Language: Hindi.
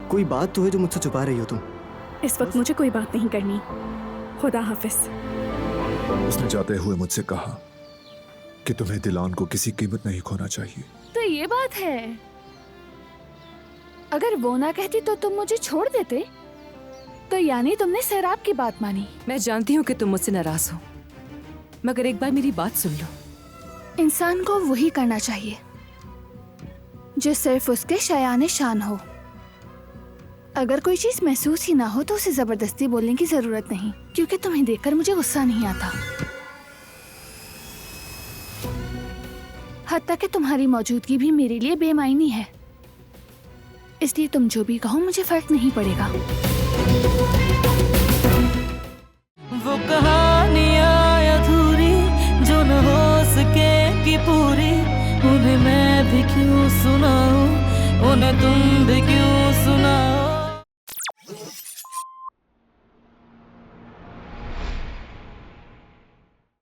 कोई बात तो है जो मुझसे छुपा रही हो तुम। इस वक्त मुझे कोई बात नहीं करनी। खुदा हाफिज। उसने जाते हुए मुझसे कहा कि तुम्हें दिलान को किसी कीमत नहीं खोना चाहिए। तो ये बात है। अगर वो ना कहती तो तुम मुझे छोड़ देते। तो यानी तुमने सैराब की बात मानी। मैं जानती हूँ कि तुम मुझसे नाराज हो, मगर एक बार मेरी बात सुन लो। इंसान को वही करना चाहिए जो सिर्फ उसके शयान शान हो। अगर कोई चीज महसूस ही ना हो तो उसे जबरदस्ती बोलने की जरूरत नहीं, क्योंकि तुम्हें देखकर मुझे गुस्सा नहीं आता। हत्ता कि तुम्हारी मौजूदगी भी मेरे लिए बेमायनी है, इसलिए तुम जो भी कहो मुझे फर्क नहीं पड़ेगा। वो कहानियाँ अधूरी जो न हो सके कि पूरी, उन्हें मैं भी क्यों सुनाऊं, उन्हें तुम भी क्यों सुना